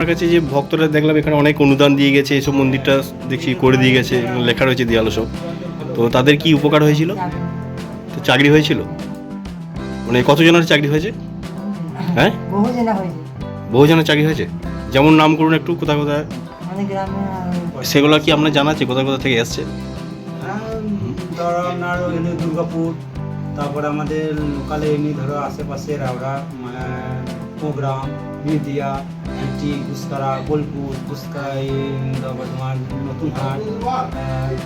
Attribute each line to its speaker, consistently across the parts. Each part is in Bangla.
Speaker 1: আমার কাছে যে ভক্তরা দেখলাম এখানে অনেক অনুদান দিয়ে গেছে, এইসব মন্দিরটা দেখছি করে দিয়ে গেছে, লেখা রয়েছে দেয়ালে সব। তো তাদের কি উপকার হয়েছিল? তো চাকরি হয়েছিল, মানে কতজনের চাকরি হয়েছে? হ্যাঁ, বহুজনের চাকরি হয়েছে। যেমন নাম করুন একটু, কোথায় কোথায় সেগুলো কি আপনার জানা আছে, কোথায় কোথা থেকে এসছে?
Speaker 2: ধরো আপনার এমনি দুর্গাপুর, তারপরে আমাদের লোকালে এমনি ধরো আশেপাশে রাবড়া, প্রোগ্রাম, মিডিয়া, ইটি, গুসকারা, বোলপুর, গুসকাই, তারপর তোমার নতুন হাট,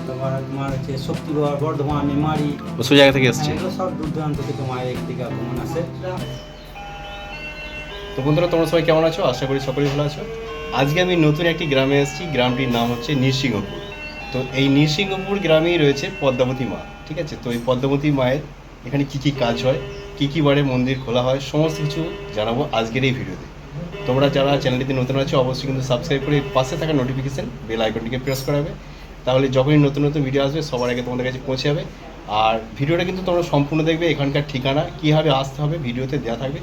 Speaker 2: তারপর তোমার হচ্ছে শক্তিগড়, বর্ধমান, মেমারি,
Speaker 1: ওসব জায়গা থেকে এসছে।
Speaker 2: এগুলো সব দূর দূরান্ত থেকে মায়ের একদিকে আগমন আসে।
Speaker 1: তো বন্ধুরা, তোমরা সবাই কেমন আছো? আশা করি সকলেই ভালো আছো। আজকে আমি নতুন একটি গ্রামে এসেছি, গ্রামটির নাম হচ্ছে নৃসিংহপুর। তো এই নৃসিংহপুর গ্রামেই রয়েছে পদ্মাবতী মা, ঠিক আছে? তো এই পদ্মাবতী মায়ের এখানে কি কি কাজ হয়, কি কি বারে মন্দির খোলা হয়, সমস্ত কিছু জানাবো আজকের এই ভিডিওতে। তোমরা যারা চ্যানেলটিতে নতুন আছো অবশ্যই কিন্তু সাবস্ক্রাইব করে পাশে থাকা নোটিফিকেশান বেল আইকনটিকে প্রেস করাবে, তাহলে যখনই নতুন নতুন ভিডিও আসবে সবার আগে তোমাদের কাছে পৌঁছে যাবে। আর ভিডিওটা কিন্তু তোমরা সম্পূর্ণ দেখবে, এখানকার ঠিকানা কীভাবে আসতে হবে ভিডিওতে দেওয়া থাকবে।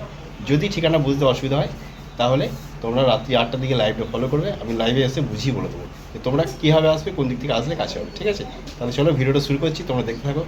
Speaker 1: যদি ঠিকানা বুঝতে অসুবিধা হয় তাহলে তোমরা রাত্রি 8টার দিকে লাইভটা ফলো করবে, আমি লাইভে এসে বুঝিয়ে বলে দেবো যে তোমরা কীভাবে আসবে, কোন দিক থেকে আসলে কাছে হবে, ঠিক আছে? তাহলে চলো ভিডিওটা শুরু করছি, তোমরা দেখতে থাকো।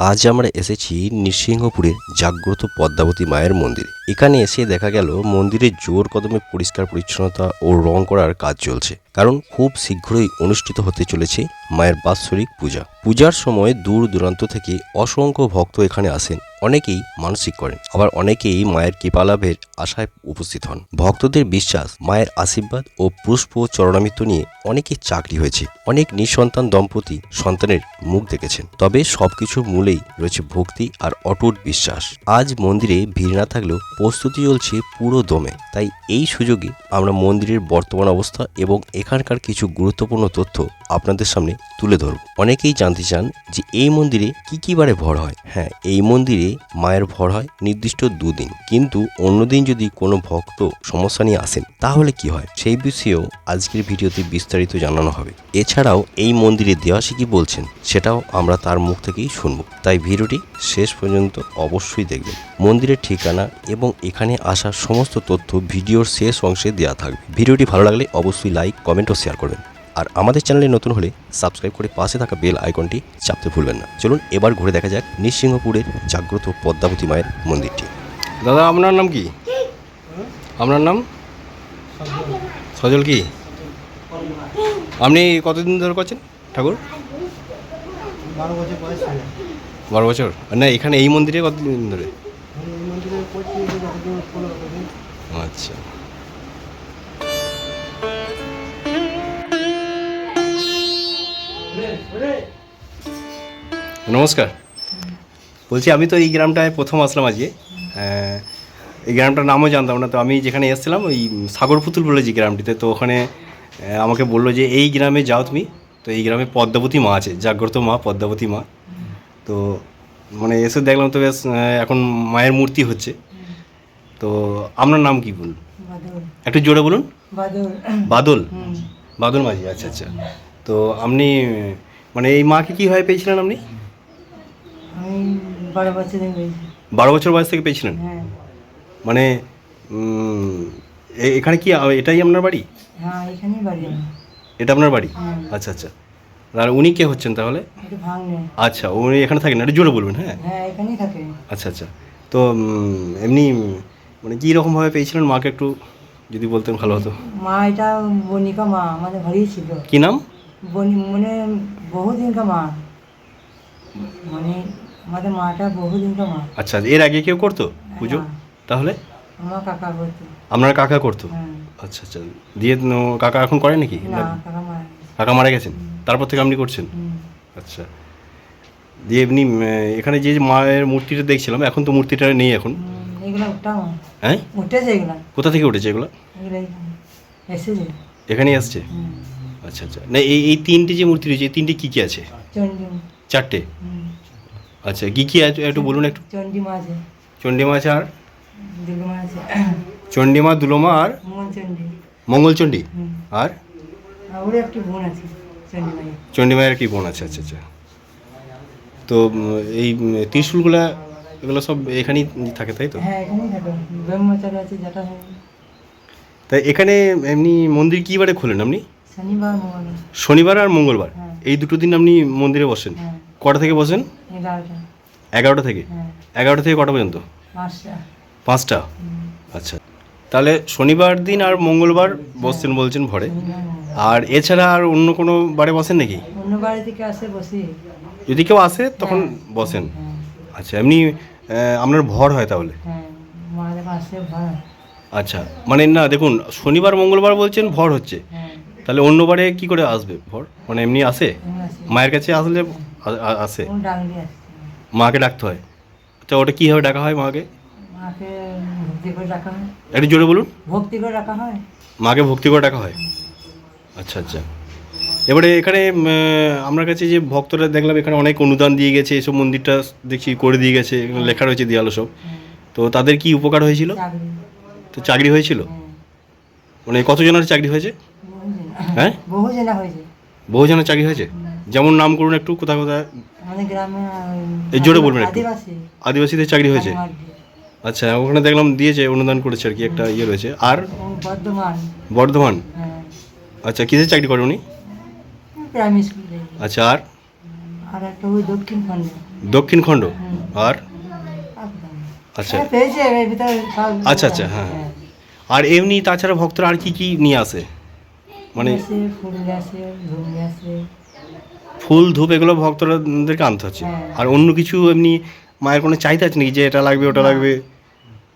Speaker 3: আজ আমরা এসেছি নৃসিংহপুরের জাগ্রত পদ্মাবতী মায়ের মন্দিরে। এখানে এসে দেখা গেল মন্দিরে জোর কদমে পরিষ্কার পরিচ্ছন্নতা ও রং করার কাজ চলছে, কারণ খুব শীঘ্রই অনুষ্ঠিত হতে চলেছে মায়ের বাৎসরিক পূজা। পূজার সময় দূর দূরান্ত থেকে অসংখ্য ভক্ত এখানে আসেন, অনেকেই মানসিক করেন, আবার অনেকেই মায়ের কৃপালাভের আশায় উপস্থিত হন। ভক্তদের বিশ্বাস, মায়ের আশীর্বাদ ও পুষ্প চরণামৃত নিয়ে অনেকের চাকরি হয়েছে, অনেক নিঃসন্তান দম্পতি সন্তানের মুখ দেখেছেন। তবে সবকিছুর মূলেই রয়েছে ভক্তি আর অটুট বিশ্বাস। আজ মন্দিরে ভিড় না থাকলেও প্রস্তুতি চলছে পুরো দমে, তাই এই সুযোগে আমরা মন্দিরের বর্তমান অবস্থা এবং এখানকার কিছু গুরুত্বপূর্ণ তথ্য আপনাদের সামনে তুলে ধরব। অনেকেই জানতে চান যে এই মন্দিরে কি কি বারে ভর হয়। হ্যাঁ, এই মন্দিরে মায়ের ভর হয় নির্দিষ্ট 2 দিন, কিন্তু অন্যদিন যদি কোনো ভক্ত সমস্যা নিয়ে আসেন তাহলে কি হয় সেই বিষয়েও আজকের ভিডিওতে বিস্তারিত জানানো হবে। এছাড়াও এই মন্দিরে দেওয়াসী কি বলছেন সেটাও আমরা তার মুখ থেকেই শুনব, তাই ভিডিওটি শেষ পর্যন্ত অবশ্যই দেখবেন। মন্দিরের ঠিকানা এবং এখানে আসার সমস্ত তথ্য ভিডিওর শেষ অংশে দেওয়া থাকবে। ভিডিওটি ভালো লাগলে অবশ্যই লাইক, কমেন্ট ও শেয়ার করবেন, আর আমাদের চ্যানেলে নতুন হলে সাবস্ক্রাইব করে পাশে থাকা বেল আইকনটি চাপতে ভুলবেন না। চলুন এবার ঘুরে দেখা যাক নৃসিংহপুরের জাগ্রত পদ্মাবতী মায়ের মন্দিরটি।
Speaker 1: দাদা, আপনার নাম কি? আপনার নাম? সজল। কি আপনি কতদিন ধরে করছেন ঠাকুর?
Speaker 2: 12 বছর বয়স।
Speaker 1: 12 বছর। না, এখানে এই মন্দিরে কতদিন ধরে? আচ্ছা। নমস্কার। বলছি, আমি তো এই গ্রামটায় প্রথম আসলাম আজকে। এই গ্রামটার নামও জানতাম না। তো আমি যেখানে এসেছিলাম ওই সাগরপুতুল বলে যে গ্রামটিতে, তো ওখানে আমাকে বললো যে এই গ্রামে যাও তুমি, তো এই গ্রামে পদ্মাবতী মা আছে, জাগ্রত মা পদ্মাবতী মা। তো মানে এসে দেখলাম তো বেশ, এখন মায়ের মূর্তি হচ্ছে। তো আপনার নাম কি বলুন? একটু জোরে বলুন। বাদল। বাদল মাঝি। আচ্ছা আচ্ছা। তো আপনি মানে এই মাকে কীভাবে পেয়েছিলেন আপনি? 12 বছর বয়স থেকে পেয়েছিলেন? মানে এখানে কি এটাই আপনার বাড়ি?
Speaker 4: হ্যাঁ, এখানেই বাড়ি।
Speaker 1: এটা আপনার বাড়ি? আচ্ছা আচ্ছা। আর উনি কে হচ্ছেন তাহলে? আচ্ছা, উনি এখানে থাকেন? একটু জোরে বলবেন। হ্যাঁ,
Speaker 4: এখানেই থাকে।
Speaker 1: আচ্ছা আচ্ছা। তো এমনি মানে কী রকমভাবে পেয়েছিলেন মাকে একটু যদি বলতেন ভালো হতো।
Speaker 4: মা এটা বনিকা মা আমাদের ঘরেই ছিল।
Speaker 1: কি নাম?
Speaker 4: মানে বহুদিনকা মা, মানে আমাদের মাটা বহুদিনকা মা।
Speaker 1: আচ্ছা, এর আগে কেউ করতো পুজো? তাহলে
Speaker 4: আমার কাকা করতো।
Speaker 1: আপনার কাকা করতো? আচ্ছা আচ্ছা। দিয়ে কাকা এখন করে নাকি?
Speaker 4: না, কাকা মারা গেছে।
Speaker 1: কাকা মারা গেছেন, তারপর থেকে আপনি করছেন? আচ্ছা। দিয়ে এমনি এখানে যে মায়ের মূর্তিটা দেখছিলাম, এখন তো মূর্তিটা নেই এখন।
Speaker 4: এগুলা উঠাও?
Speaker 1: হ্যাঁ,
Speaker 4: উঠেছে। এগুলা
Speaker 1: কোথা থেকে উঠেছে এগুলো?
Speaker 4: এসেছে,
Speaker 1: এখানেই আসছে। আচ্ছা আচ্ছা। না, এই 3টে যে মূর্তি রয়েছে, এই 3টে কী কী আছে? 4টে। আচ্ছা, কী কী আছে একটু বলুন একটু।
Speaker 4: চণ্ডী মা আছে।
Speaker 1: চণ্ডী মা আছে, আর?
Speaker 4: দুর্গা আছে।
Speaker 1: চণ্ডী মা, দুলোমা, আর মঙ্গলচণ্ডী। আর
Speaker 4: ওর একটি বোন আছে
Speaker 1: চণ্ডী মায়ের কি বোন আছে? আচ্ছা আচ্ছা। তো এই ত্রিশূলগুলা এগুলো সব এখানেই থাকে, তাই তো?
Speaker 4: হ্যাঁ, এখানেই থাকে। ব্রহ্মচারী আছে, যেটা
Speaker 1: তা এখানে এমনি মন্দির কী বারে খোলেন আপনি?
Speaker 4: শনিবার মঙ্গলবার।
Speaker 1: শনিবার আর মঙ্গলবার,
Speaker 4: হ্যাঁ।
Speaker 1: এই দুটো দিন আপনি মন্দিরে বসেন।
Speaker 4: হ্যাঁ।
Speaker 1: কটা থেকে বসেন?
Speaker 4: 11টা।
Speaker 1: 11টা থেকে?
Speaker 4: হ্যাঁ।
Speaker 1: 11টা থেকে কটা পর্যন্ত?
Speaker 4: 5টা।
Speaker 1: 5টা? আচ্ছা, তাহলে শনিবার দিন আর মঙ্গলবার বসছেন
Speaker 4: হ্যাঁ।
Speaker 1: বলছেন ভরে,
Speaker 4: শনিবার মঙ্গলবার।
Speaker 1: আর এছাড়া আর অন্য কোনো বারে বসেন নাকি?
Speaker 4: অন্য বাড়ি থেকে আসে বসি।
Speaker 1: যদি কেউ আসে তখন
Speaker 4: হ্যাঁ।
Speaker 1: বসেন?
Speaker 4: হ্যাঁ।
Speaker 1: আচ্ছা, এমনি আপনার ভর হয় তাহলে?
Speaker 4: হ্যাঁ, মহাদেব আসে ভাড়া।
Speaker 1: আচ্ছা, মানে না দেখুন, শনিবার মঙ্গলবার বলছেন ভর হচ্ছে,
Speaker 4: হ্যাঁ,
Speaker 1: তাহলে অন্যবারে কি করে আসবে ভর? মানে এমনি আসে?
Speaker 4: এমনি আসে।
Speaker 1: মায়ের কাছে আসলে আসে?
Speaker 4: কোন ডাঙ্গি আসছে।
Speaker 1: মাকে ডাকতে হয়? তো ওটা কীভাবে ডাকা হয় মাকে?
Speaker 4: মাকে ভক্তি করে রাখা হয়।
Speaker 1: একটু জোরে বলুন।
Speaker 4: ভক্তি করে রাখা হয়।
Speaker 1: মাকে ভক্তি করে ডাকা হয়? আচ্ছা আচ্ছা। এবারে এখানে আমার কাছে যে ভক্তরা দেখলাম এখানে অনেক অনুদান দিয়ে গেছে, এসব মন্দিরটা দেখছি করে দিয়ে গেছে, এখানে লেখা রয়েছে দেয়ালো সব। তো তাদের কি উপকার হয়েছিল?
Speaker 4: চাকরি।
Speaker 1: তো চাকরি হয়েছিল?
Speaker 4: হ্যাঁ।
Speaker 1: মানে কতজনের চাকরি হয়েছে? হ্যাঁ?
Speaker 4: বহু জেলা হয়েছে।
Speaker 1: বহুজনের চাকরি হয়েছে? যেমন নাম করুন একটু, কোথায় কোথায়?
Speaker 4: আমাদের গ্রামে
Speaker 1: এই জোরে বলবেন একটু।
Speaker 4: আদিবাসী।
Speaker 1: আদিবাসীদের চাকরি হয়েছে?
Speaker 4: কালীমাটি।
Speaker 1: আচ্ছা, ওখানে দেখলাম দিয়েছে, অনুদান করেছে আর কি, একটা ইয়ে রয়েছে। আর
Speaker 4: বর্ধমান।
Speaker 1: বর্ধমান?
Speaker 4: হ্যাঁ,
Speaker 1: আচ্ছা, কিসের চাকরি করে উনি?
Speaker 4: প্রাইমারি স্কুলে।
Speaker 1: আচ্ছা, আর
Speaker 4: আর একটা ওই দক্ষিণ খণ্ডে।
Speaker 1: দক্ষিণ খণ্ড? আর আচ্ছা
Speaker 4: পেয়েছে এর ভিতরে সব।
Speaker 1: আচ্ছা আচ্ছা, হ্যাঁ। আর এমনি তাছাড়া ভক্তরা আর কি কি নিয়ে আসে? মানে
Speaker 4: আসে, ফুল নিয়ে আসে, ধূপ নিয়ে আসে।
Speaker 1: ফুল ধূপ এগুলো ভক্তদেরকে আনতে হচ্ছে?
Speaker 4: হ্যাঁ।
Speaker 1: আর অন্য কিছু এমনি মায়ের কোনো চাহিদা আছে নাকি যে এটা লাগবে ওটা
Speaker 4: না।
Speaker 1: লাগবে?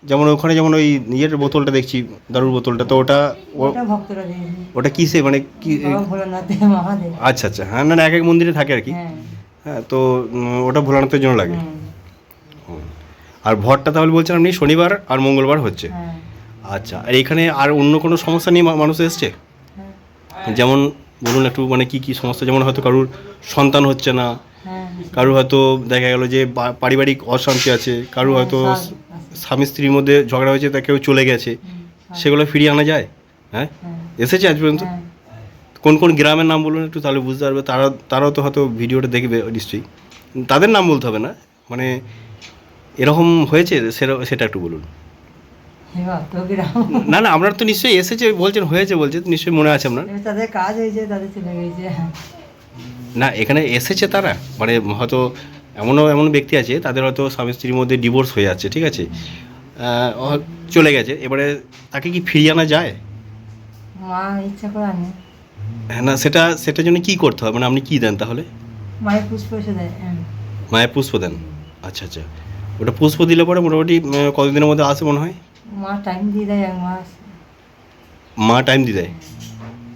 Speaker 1: যেমন ওখানে যেমন ওই ইয়ের বোতলটা দেখছি, দারুর বোতলটা, তো ওটা
Speaker 4: ওটা ভক্তরা দিয়েছে।
Speaker 1: ওটা কিসে মানে কি?
Speaker 4: বাবা ভোলানাথ মহাদেব।
Speaker 1: আচ্ছা আচ্ছা, হ্যাঁ, না না, এক এক মন্দিরে থাকে আর কি।
Speaker 4: হ্যাঁ।
Speaker 1: হ্যাঁ, তো ওটা ভোলানাথের জন্য লাগে।
Speaker 4: হুম।
Speaker 1: আর ভরটা তাহলে বলছেন আপনি শনিবার আর মঙ্গলবার হচ্ছে?
Speaker 4: হ্যাঁ।
Speaker 1: আচ্ছা, আর এখানে আর অন্য কোনো সমস্যা নিয়ে মানুষ এসছে?
Speaker 4: হ্যাঁ।
Speaker 1: যেমন বলুন একটু, মানে কি কি সমস্যা? যেমন হয়তো কারুর সন্তান হচ্ছে না,
Speaker 4: হ্যাঁ।
Speaker 1: কারুর হয়তো দেখা গেল যে পারিবারিক অশান্তি আছে, কারুর হয়তো স্বামী স্ত্রীর মধ্যে ঝগড়া হয়েছে, তা কেউ চলে গেছে, সেগুলো ফিরিয়ে আনা যায়? হ্যাঁ,
Speaker 4: হ্যাঁ।
Speaker 1: এসেছে আজ পর্যন্ত?
Speaker 4: হ্যাঁ।
Speaker 1: কোন কোন গ্রামের নাম বলুন একটু, তাহলে বুঝতে পারবে, তারাও তো হয়তো ভিডিওটা দেখবে নিশ্চয়ই। তাদের নাম বলতে হবে না, মানে এরকম হয়েছে সেটা একটু বলুন।
Speaker 4: এবার তো গ্রাম।
Speaker 1: না না, আপনার তো নিশ্চয়ই এসেছে বলছেন, হয়েছে বলছেন, নিশ্চয়ই মনে আছে আপনার।
Speaker 4: এবার তাদের কাজ হয়েছে, তাদের চলে গেছে।
Speaker 1: না, এখানে এসেছে তারা, মানে হয়তো এমন ব্যক্তি আছে তাদের হয়তো স্বামী স্ত্রীর মধ্যে ডিভোর্স হয়ে যাচ্ছে, ঠিক আছে, চলে গেছে, এবারে তাকে কি ফিরিয়ে আনা যায়?
Speaker 4: মা ইচ্ছা করে আনে।
Speaker 1: হ্যাঁ, না সেটার জন্য কি করতে হবে, মানে আপনি কি দেন তাহলে?
Speaker 4: মায়ের পুষ্প এসে দেয়।
Speaker 1: মায়ের পুষ্প দেন? আচ্ছা আচ্ছা, ওটা পুষ্প দিলে পরে মোটামুটি কতদিনের মধ্যে আসে মনে হয়?
Speaker 4: মা টাইম দিয়ে দেয় 1 মাস।
Speaker 1: মা টাইম দিয়ে দেয়?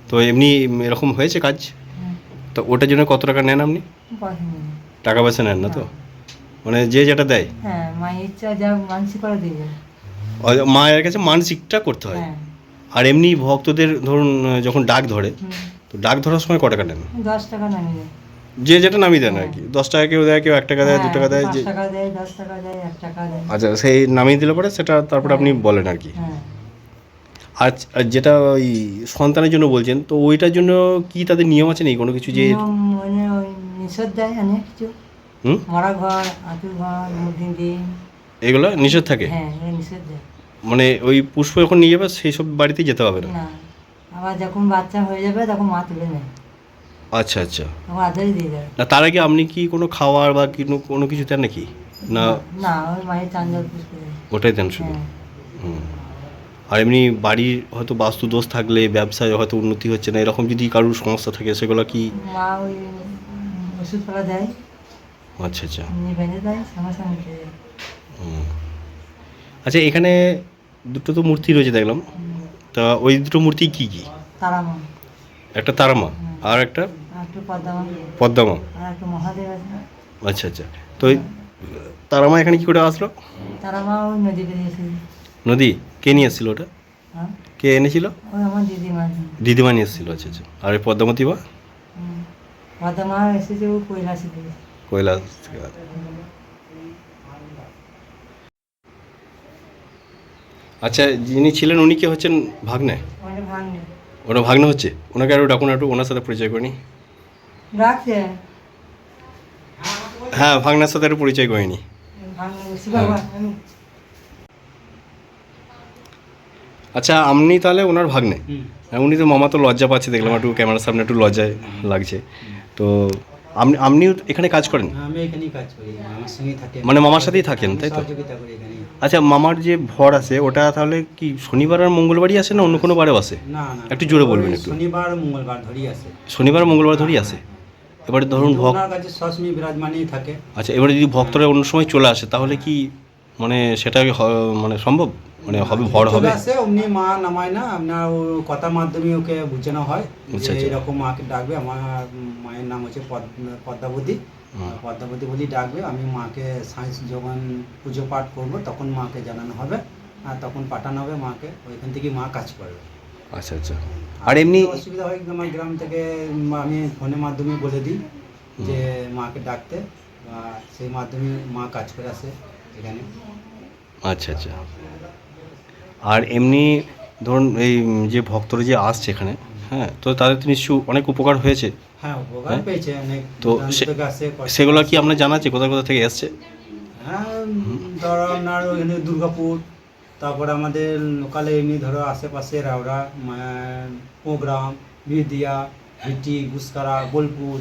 Speaker 1: তো এমনি এরকম হয়েছে কাজ? তো ওটার জন্য কত টাকা নেন আপনি?
Speaker 4: পয়সা নেই।
Speaker 1: টাকা পয়সা নেন না তো? মানে যে যেটা দেয়?
Speaker 4: হ্যাঁ, মায়ের ইচ্ছা যা মানসিক করে দিয়ে যায়।
Speaker 1: মায়ের কাছে মানসিকটা করতে হয়।
Speaker 4: হ্যাঁ।
Speaker 1: আর এমনি ভক্তদের ধরুন যখন ডাক ধরে,
Speaker 4: হুম।
Speaker 1: তো ডাক ধরার সময় কত টাকা নেন?
Speaker 4: 10 টাকা নামিয়ে দেয়।
Speaker 1: যে যেটা নামিয়ে দেন আর কি, 10 টাকা কেউ দেয়, কেউ 1 টাকা দেয়, 2 টাকা দেয়,
Speaker 4: 5
Speaker 1: যে
Speaker 4: টাকা দেয়, 10 টাকা দেয়, 1 টাকা দেয়।
Speaker 1: আচ্ছা, সেই নামিয়ে দিলে পরে সেটা তারপরে আপনি বলেন আর কি।
Speaker 4: হ্যাঁ।
Speaker 1: আর যেটা ওই সন্তানের জন্য বলছেন, তো ওইটার জন্য কি তাদের নিয়ম আছে নেই কোনো কিছু যে?
Speaker 4: নিয়ম মানে ওই নিষেধ দেয় অনেক কিছু।
Speaker 1: হুম,
Speaker 4: মরা ঘর, আতুর ঘর, মুরগির ডিম।
Speaker 1: এগুলো নিষেধ থাকে?
Speaker 4: হ্যাঁ, এগুলো নিষেধ দেয়।
Speaker 1: মানে ওই পুষ্প যখন নিয়ে যাবে সেই সব বাড়িতে যেতে হবে না?
Speaker 4: না, আবার যখন বাচ্চা হয়ে যাবে তখন মা তুলে নেয়,
Speaker 1: আচ্ছা আচ্ছা।
Speaker 4: তখন আদারই দিয়ে দেয়।
Speaker 1: না, তার আগে আপনি কি কোনো খাওয়ার বা কোনো কিছু দেন নাকি? না,
Speaker 4: না, ওই মায়ের চাঞ্জল পুষ্প দেয়।
Speaker 1: ওটাই দেন শুধু?
Speaker 4: হ্যাঁ।
Speaker 1: হুম। আর এমনি বাড়ির হয়তো বাস্তু দোষ থাকলে, ব্যবসায় হয়তো উন্নতি হচ্ছে না, এরকম যদি কারোর সমস্যা থাকে সেগুলো কি?
Speaker 4: মা ওই ওষুধপালা দেয়,
Speaker 1: আচ্ছা আচ্ছা।
Speaker 4: এমনি বেঁধে দেয়, সঙ্গে সঙ্গে উঠে যায়।
Speaker 1: হুম। আচ্ছা, এখানে দুটো তো মূর্তি রয়েছে দেখলাম, তা ওই দুটো মূর্তি কি কি?
Speaker 4: তারামা।
Speaker 1: একটা তারামা আর একটা
Speaker 4: আর একটু পদ্মা,
Speaker 1: পদ্মামা?
Speaker 4: আর একটু মহাদেব আছে।
Speaker 1: আচ্ছা আচ্ছা, তো ওই তারামা এখানে কি করে আসলো?
Speaker 4: তারামা ওই নদী বেরিয়েছে।
Speaker 1: নদী? কে নিয়ে এসেছিলো ওটা?
Speaker 4: হ্যাঁ,
Speaker 1: কে এনেছিল?
Speaker 4: ওই আমার দিদিমা।
Speaker 1: দিদিমা নিয়ে এসেছিলো? আচ্ছা আচ্ছা। আর ওই পদ্মাবতী বা?
Speaker 4: পদ্মা এসেছে ও কৈলাসে থেকে।
Speaker 1: কৈলাস থেকে। আচ্ছা, যিনি ছিলেন উনি কি হচ্ছেন ভাগ্নে?
Speaker 4: ওটা ভাঙবে।
Speaker 1: ওটা ভাগ্নে হচ্ছে? ওনাকে আরও ডাকুন, একটু ওনার সাথে পরিচয় করে নিই।
Speaker 4: রাখছে
Speaker 1: হ্যাঁ, ভাগ্নার সাথে একটু পরিচয় করে নিই।
Speaker 4: ভাঙবে, শিবাবা।
Speaker 1: আচ্ছা, আপনি তাহলে ওনার ভাগ্নে?
Speaker 2: হুম।
Speaker 1: উনি তো মামা তো লজ্জা পাচ্ছে দেখলাম, একটু ক্যামেরার সামনে একটু লজ্জায় লাগছে। তো আপনিও এখানে কাজ করেন?
Speaker 2: আমি এখানেই কাজ করি, আমার সঙ্গেই থাকে।
Speaker 1: মানে মামার সাথেই থাকেন, তাই তো?
Speaker 2: সহযোগিতা করি এখানে।
Speaker 1: আচ্ছা, মামার যে ভর আছে ওটা তাহলে কি শনিবার আর মঙ্গলবারই আসে না অন্য কোনো বারেও আসে?
Speaker 2: না না,
Speaker 1: একটু জোরে বলবেন
Speaker 2: ওই
Speaker 1: একটু।
Speaker 2: শনিবার মঙ্গলবার ধরেই আসে।
Speaker 1: শনিবার মঙ্গলবার ধরেই আসে। এবারে ধরুন
Speaker 2: কিন্তু ওনার কাছে সবসময় বিরাজমানই থাকে।
Speaker 1: আচ্ছা, এবারে যদি ভক্তরা অন্য সময় চলে আসে তাহলে কি মানে সেটা মানে সম্ভব, মানে হবে, ভর হবে?
Speaker 2: চলে আসে অমনি মা নামায় না, আপনার ওর কথার মাধ্যমে ওকে বুঝানো হয়
Speaker 1: আচ্ছা,
Speaker 2: যে
Speaker 1: আচ্ছা।
Speaker 2: এরকম মাকে ডাকবে। আমার মায়ের নাম হচ্ছে পদ্মাবতী। পদ্মাবতী বলি ডাকবে। আমি মাকে সায়েন্স যখন পুজো পাঠ করবো তখন মাকে জানানো হবে, আর তখন পাঠানো হবে মাকে, ওইখান থেকে মা কাজ করবে।
Speaker 1: আচ্ছা আচ্ছা। আর এমনি
Speaker 2: অসুবিধা হয় আমার গ্রাম থেকে আমি ফোনের মাধ্যমে বলে দিই যে মাকে ডাকতে, বা সেই মাধ্যমে মা কাজ করে আসে এখানে।
Speaker 1: আচ্ছা আচ্ছা। আর এমনি ধরুন এই যে ভক্তরা যে আসছে এখানে, হ্যাঁ, তো তাদের তো নিশ্চয়ই অনেক উপকার হয়েছে।
Speaker 2: হ্যাঁ, উপকার
Speaker 1: হ্যাঁ?
Speaker 2: পেয়েছে অনেক।
Speaker 1: তো
Speaker 2: দূরান্ত থেকে আসে, কষ্ট
Speaker 1: সেগুলো কি
Speaker 2: আসে।
Speaker 1: আপনার জানা আছে কোথা কোথা থেকে এসছে?
Speaker 2: হ্যাঁ, ধরো আপনার ওখানে দুর্গাপুর, তারপরে আমাদের লোকালে এমনি ধরো আশেপাশে রাওড়া, প্রোগ্রাম, বিদিয়া, ভিটি, গুসকারা, বোলপুর,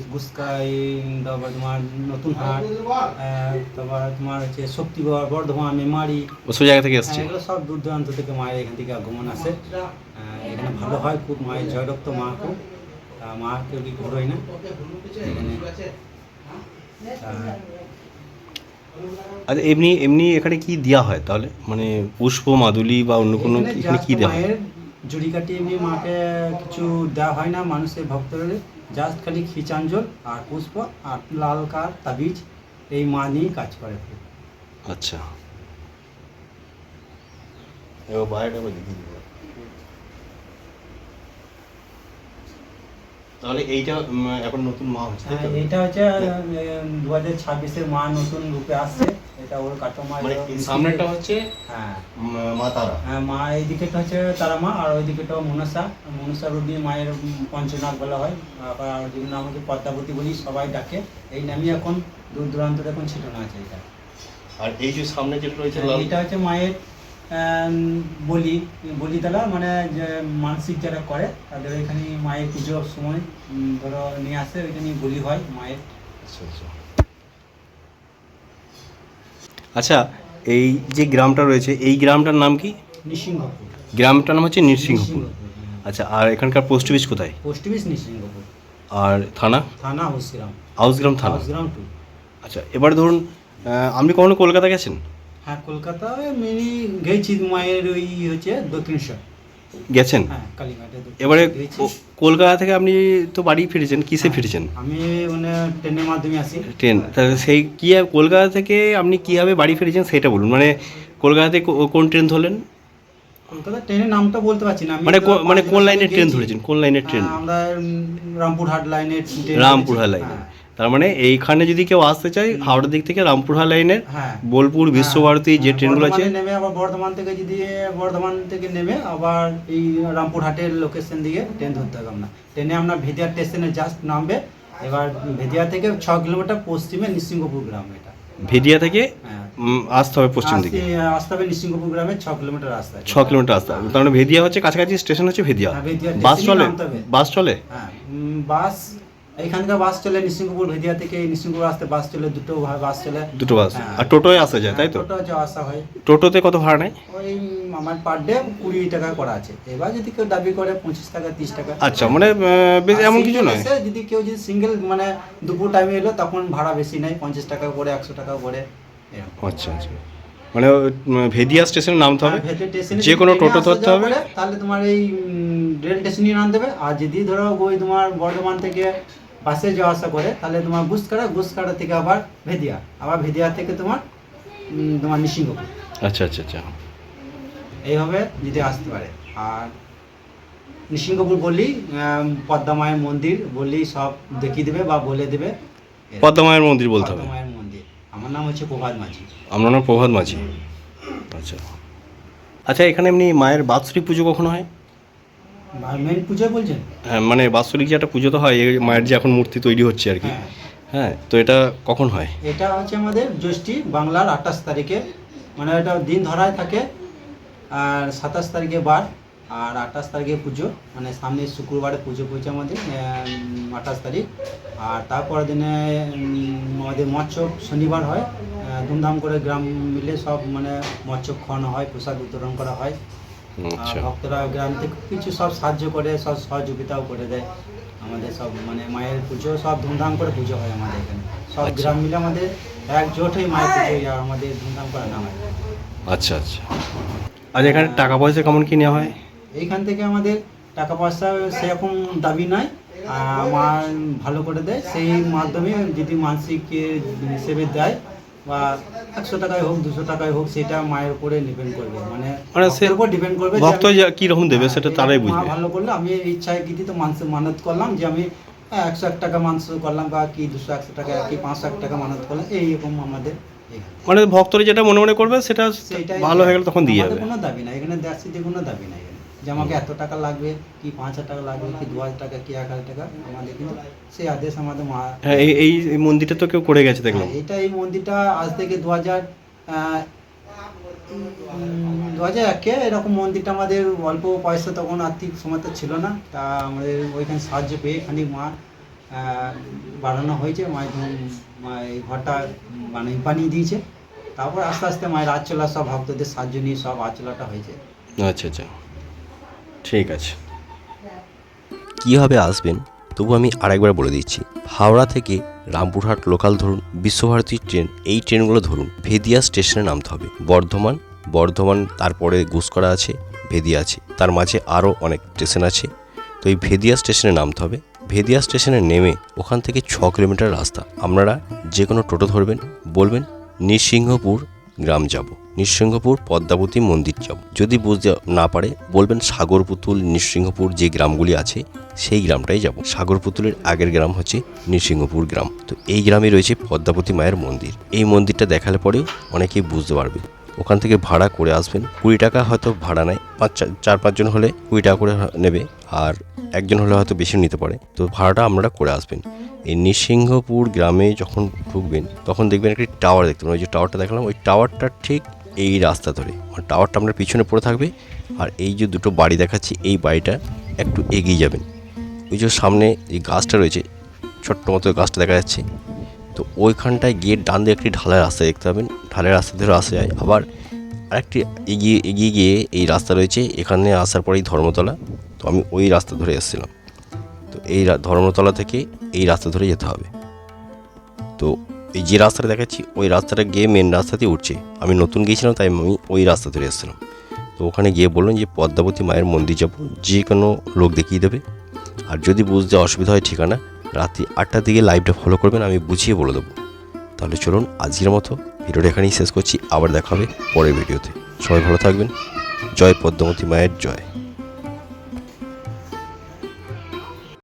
Speaker 2: তারপর তোমার নতুন হাট, তারপর তোমার হচ্ছে শক্তিগড়, বর্ধমান, মেমারি,
Speaker 1: ওসব জায়গা থেকে এসছে?
Speaker 2: এগুলো সব দূর দূরান্ত থেকে মায়ের এখান থেকে আগমন আসে। এখানে ভালো হয় খুব, মায়ের জয়রক্ত মা খুব। মা কেউ কি ঘুরোয় না এখানে।
Speaker 1: আচ্ছা, এমনি এমনি এখানে কি দেওয়া হয় তাহলে, মানে পুষ্প মাদুলি বা অন্য কোনো এখানে কি দেওয়া হয়?
Speaker 2: মায়ের জুড়ি কাটি এমনি মাকে কিছু দেওয়া হয় না মানুষের ভক্তদের, জাস্ট খালি খিচাঞ্জল আর পুষ্প আর লাল কার তাবিজ, এই মা নিয়েই কাজ করে।
Speaker 1: আচ্ছা, এবার বাইরেটা আবার দেখিয়ে দিবো। তাহলে এইটা এখন নতুন মা হচ্ছে, তাই তো?
Speaker 2: এটা হচ্ছে 2026-এর মা নতুন রূপে আসছে। এটা ওর কাটমা।
Speaker 1: মানে এই সামনেটা হচ্ছে
Speaker 2: হ্যাঁ
Speaker 1: মা তারা।
Speaker 2: হ্যাঁ, মা এই দিকেটা হচ্ছে তারা মা, আর ওই দিকেটাও মনসা রূপ নিয়ে মায়ের পঞ্চনাথ বলা হয়। আবার যেগুলো নাম হচ্ছে পদ্মাবতী বলি সবাই ডাকে। এই নামই এখন দূর দূরান্তরে এখন ছিটানো আছে এটা।
Speaker 1: আর এই যে সামনে যেটা রয়েছে লাল,
Speaker 2: এটা হচ্ছে মায়ের বলিতলা, মানে যে মানসিক যারা করে তাদের এখানে মায়ের পুজোর সময় ধরো নিয়ে আসে, ওইখানে বলি হয় মায়ের।
Speaker 1: আচ্ছা আচ্ছা। আচ্ছা, এই যে গ্রামটা রয়েছে এই গ্রামটার নাম কি?
Speaker 2: নৃসিংহপুর।
Speaker 1: গ্রামটার নাম হচ্ছে নৃসিংহপুর। আচ্ছা, আর এখানকার পোস্ট অফিস কোথায়?
Speaker 2: Post office Nrisinghapur.
Speaker 1: আর থানা?
Speaker 2: থানা হাউসগ্রাম।
Speaker 1: হাউসগ্রাম থানা।
Speaker 2: হাউসগ্রাম 2।
Speaker 1: আচ্ছা, এবার ধরুন আপনি কখনো কলকাতা গেছেন?
Speaker 2: হ্যাঁ, কলকাতায় মিনি গেছি, মায়ের ওই হচ্ছে দক্ষিণেশ্বর।
Speaker 1: গেছেন?
Speaker 2: হ্যাঁ, কালীঘাটে
Speaker 1: এবারে
Speaker 2: গেছি।
Speaker 1: কলকাতা থেকে আপনি তো বাড়ি ফিরেছেন, কিসে ফিরেছেন?
Speaker 2: আমি মানে ট্রেনের মাধ্যমে আসি।
Speaker 1: ট্রেন? তাহলে সেই কি কলকাতা থেকে আপনি কীভাবে বাড়ি ফিরেছেন সেটা বলুন। মানে কলকাতাতে কোন ট্রেন ধরলেন?
Speaker 2: কলকাতা ট্রেনের নামটা বলতে পারছি না আমি।
Speaker 1: মানে মানে কোন
Speaker 2: 5
Speaker 1: লাইনের ট্রেন
Speaker 2: গেছি।
Speaker 1: ধরেছেন, কোন লাইনের ট্রেন?
Speaker 2: আমরা রামপুরহাট লাইনের ট্রেন
Speaker 1: রামপুরহাট
Speaker 2: ধরেছি।
Speaker 1: লাইনে।
Speaker 2: হ্যাঁ।
Speaker 1: তার মানে এইখানে যদি কেউ আসতে চায় হাওড়ার দিক থেকে রামপুরহাট লাইনের
Speaker 2: হ্যাঁ।
Speaker 1: বোলপুর, বিশ্বভারতী যে ট্রেনগুলো আছে,
Speaker 2: বর্ধমানে নেমে আবার বর্ধমান থেকে নেমে আবার এই রামপুরহাটের লোকেশন দিয়ে ট্রেন ধরতে হবে। আপনার ট্রেনে আপনার ভেদিয়া স্টেশনে জাস্ট নামবে। এবার ভেদিয়া থেকে 6 কিলোমিটার পশ্চিমে নৃসিংহপুর গ্রাম। এটা
Speaker 1: ভেদিয়া থেকে
Speaker 2: হ্যাঁ,
Speaker 1: আসতে হবে পশ্চিম দিকে।
Speaker 2: আসতে হবে নৃসিংহপুর গ্রামে 6 কিলোমিটার রাস্তা।
Speaker 1: 6 কিলোমিটার আসতে হবে। তার মানে ভেদিয়া হচ্ছে কাছাকাছি স্টেশন হচ্ছে ভেদিয়া।
Speaker 2: হ্যাঁ, ভেদিয়া
Speaker 1: বাস
Speaker 2: স্টেশনেই
Speaker 1: চলে?
Speaker 2: নামতে হবে।
Speaker 1: বাস চলে?
Speaker 2: হ্যাঁ, বাস এইখানকার বাস চলে নৃসিংহপুর, ভেদিয়া থেকে নৃসিংহপুর আসতে বাস চলে, দুটো বাস চলে।
Speaker 1: দুটো বাস।
Speaker 2: হ্যাঁ।
Speaker 1: আর টোটোয় আসা যায়, তাই তো?
Speaker 2: টোটো যাওয়া আসা হয়।
Speaker 1: টোটোতে কত ভাড়া নেয়?
Speaker 2: ওই আমার পার ডে 20 টাকা করা আছে। এবার যদি কেউ দাবি করে 25 টাকা 30 টাকা।
Speaker 1: আচ্ছা, মানে বেশ এমন কিছু নয়।
Speaker 2: যদি কেউ সিঙ্গেল মানে দুপুর টাইমে এলো তখন ভাড়া বেশি নেয়, 50 টাকা করে, 100 টাকা করে এরকম।
Speaker 1: আচ্ছা আচ্ছা। মানে ভেদিয়া স্টেশনে নামতে হবে,
Speaker 2: ভেতর স্টেশনে
Speaker 1: যে কোনো
Speaker 2: যদি
Speaker 1: টোটো
Speaker 2: আসা
Speaker 1: ধরতে
Speaker 2: যাওয়া
Speaker 1: হবে।
Speaker 2: করে, তাহলে তোমার এই রেল স্টেশনে নামতে হবে। আর যদি ধরো ওই তোমার বর্ধমান থেকে বাসে যাওয়া আসা করে তাহলে তোমার গুসকাড়া থেকে আবার ভেদিয়া থেকে তোমার নৃসিংহপুর।
Speaker 1: আচ্ছা আচ্ছা আচ্ছা।
Speaker 2: এইভাবে যদি আসতে পারে। আর নৃসিংহপুর বললেই পদ্মা মায়ের মন্দির বললেই সব দেখিয়ে দেবে বা বলে দেবে।
Speaker 1: পদ্মা মায়ের মন্দির বলতে হবে।
Speaker 2: পদ্মা মায়ের মন্দির। আমার নাম হচ্ছে প্রভাত মাঝি।
Speaker 1: আমার নাম প্রভাত মাঝি। আচ্ছা আচ্ছা, এখানে এমনি মায়ের বাৎসরিক পুজো কখনো হয়?
Speaker 2: মেন পুজো বলছেন?
Speaker 1: হ্যাঁ, মানে বাৎসরিক যে একটা পুজো তো হয়, এই মায়ের যে এখন মূর্তি তৈরি হচ্ছে আর কি।
Speaker 2: হ্যাঁ,
Speaker 1: হ্যাঁ, তো এটা কখন হয়?
Speaker 2: এটা হচ্ছে আমাদের জ্যৈষ্ঠী বাংলার 28 তারিখে, মানে এটা দিন ধরায় থাকে। আর 27 তারিখে বার, আর 28 তারিখে পুজো, মানে সামনে শুক্রবারে পুজো পড়ছে আমাদের 28 তারিখ। আর তারপরের দিনে আমাদের মৎস্য শনিবার হয়, ধুমধাম করে গ্রাম মিলে সব মানে মৎস্য খাওয়ানো হয়, প্রসাদ বিতরণ করা হয়।
Speaker 1: আচ্ছা।
Speaker 2: আর ভক্তরা গ্রাম থেকে কিছু সব সাহায্য করে, সব সহযোগিতাও করে দেয় আমাদের। সব মানে মায়ের পুজো সব ধুমধাম করে পুজো হয় আমাদের এখানে, সব
Speaker 1: আচ্ছা।
Speaker 2: গ্রাম মিলে আমাদের একজোট হয়ে মায়ের পুজো হয়, আর আমাদের ধুমধাম করে না হয়।
Speaker 1: আচ্ছা আচ্ছা। আর এখানে টাকা পয়সা কেমন কি নেওয়া হয়?
Speaker 2: এইখান থেকে আমাদের টাকা পয়সা সেরকম দাবি নাই, মা ভালো করে দেয়, সেই মাধ্যমে যদি মানসিক হিসেবে দেয় বা 100 টাকায় হোক 200 টাকায় হোক, সেটা মায়ের উপরে ডিপেন্ড করবে, মানে
Speaker 1: মানে সে
Speaker 2: ভক্তের উপর ডিপেন্ড করবে যে
Speaker 1: ভক্ত
Speaker 2: আমি-
Speaker 1: কি রকম দেবে সেটা
Speaker 2: হ্যাঁ,
Speaker 1: তারাই
Speaker 2: মা
Speaker 1: বুঝবে।
Speaker 2: ভালো করলে আমি ইচ্ছায় কিন্তু তো মানত করলাম যে আমি 101 টাকা মাংস করলাম, বা কি 200 টাকা কি 500 টাকা মানত করলাম, এইরকম আমাদের এখানে।
Speaker 1: মানে ভক্তরা যেটা মনে মনে করবে সেটা
Speaker 2: সেইটাই
Speaker 1: ভালো হয়ে গেলে তখন দিয়ে
Speaker 2: আমাদের
Speaker 1: যাবে।
Speaker 2: কোনো দাবি নাই এখানে, দেখছি কোনো দাবি নাই এখানে যে আমাকে এত টাকা লাগবে, কি 5000 টাকা লাগবে, কি 2000 টাকা, কি 1000 টাকা, আমাদের কিন্তু সেই আদেশ আমাদের মা।
Speaker 1: হ্যাঁ, এই মন্দিরটা তো কেউ করে গেছে দেখলাম।
Speaker 2: হ্যাঁ, এই মন্দিরটা আজ থেকে 2001-এ এরকম মন্দিরটা আমাদের অল্প পয়সা, তখন আর্থিক সমর্থ ছিল না, তা আমাদের ওইখানে সাহায্য পেয়ে খানিক মা বাড়ানো হয়েছে, মা এই ঘরটা মানে বানিয়ে দিয়েছে। তারপর আস্তে আস্তে মায়ের আচলা সব ভক্তদের সাহায্য নিয়ে সব আচলাটা হয়েছে।
Speaker 1: আচ্ছা আচ্ছা, ঠিক আছে।
Speaker 3: কীভাবে আসবেন তবু আমি আরেকবার বলে দিচ্ছি। হাওড়া থেকে রামপুরহাট লোকাল ধরুন, বিশ্বভারতী ট্রেন, এই ট্রেনগুলো ধরুন, ভেদিয়া স্টেশনে নামতে হবে। বর্ধমান তারপরে গুসকরা আছে, ভেদিয়া আছে, তার মাঝে আরও অনেক স্টেশন আছে। তো এই ভেদিয়া স্টেশনে নামতে হবে। ভেদিয়া স্টেশনে নেমে ওখান থেকে 6 কিলোমিটার রাস্তা। আপনারা যে কোনো টোটো ধরবেন, বলবেন নৃসিংহপুর গ্রাম যাব, নৃসিংহপুর পদ্মাবতী মন্দির যাব। যদি বুঝতে না পারে বলবেন সাগরপুতুল, নৃসিংহপুর যে গ্রামগুলি আছে সেই গ্রামটাই যাব। সাগরপুতুলের আগের গ্রাম হচ্ছে নৃসিংহপুর গ্রাম। তো এই গ্রামে রয়েছে পদ্মাবতী মায়ের মন্দির। এই মন্দিরটা দেখালে পরেও অনেকেই বুঝতে পারবে। ওখান থেকে ভাড়া করে আসবেন, 20 টাকা হয়তো ভাড়া নেয়, 4-5 জন হলে 20 টাকা করে নেবে, আর একজন হলে হয়তো বেশি নিতে পারে। তো ভাড়াটা আপনারা করে আসবেন। এই নৃসিংহপুর গ্রামে যখন ঢুকবেন তখন দেখবেন একটি টাওয়ার দেখতে পাবেন। ওই যে টাওয়ারটা দেখালাম, ওই টাওয়ারটা ঠিক এই রাস্তা ধরে, মানে টাওয়ারটা আপনার পিছনে পড়ে থাকবে। আর এই যে দুটো বাড়ি দেখাচ্ছি, এই বাড়িটা একটু এগিয়ে যাবেন। ওই যে সামনে এই গাছটা রয়েছে, ছোট্ট মতো গাছটা দেখা যাচ্ছে, তো ওইখানটায় গিয়ে ডান দিকে একটি ঢালাই রাস্তা দেখতে পাবেন। ঢালাই রাস্তা ধরে আসা যায়। আবার আরেকটি এগিয়ে গিয়ে এই রাস্তা রয়েছে, এখানে আসার পরেই ধর্মতলা। তো আমি ওই রাস্তা ধরে এসেছিলাম। তো এই ধর্মতলা থেকে এই রাস্তা ধরে যেতে হবে। তো এই যে রাস্তাটা দেখাচ্ছি, ওই রাস্তাটা গিয়ে মেন রাস্তাতেই উঠছে। আমি নতুন গিয়েছিলাম, তাই আমি ওই রাস্তা ধরে এসেছিলাম। তো ওখানে গিয়ে বললেন যে পদ্মাবতী মায়ের মন্দির যাব, যে কোনো লোক দেখিয়ে দেবে। আর যদি বুঝতে অসুবিধা হয় ঠিকানা, রাত্রি 8টার দিকে লাইভটা ফলো করবেন, আমি বুঝিয়ে বলে দেবো। তাহলে চলুন আজকের মতো ভিডিওটা এখানেই শেষ করছি। আবার দেখা হবে পরের ভিডিওতে। সবাই ভালো থাকবেন। জয় পদ্মাবতী মায়ের জয়।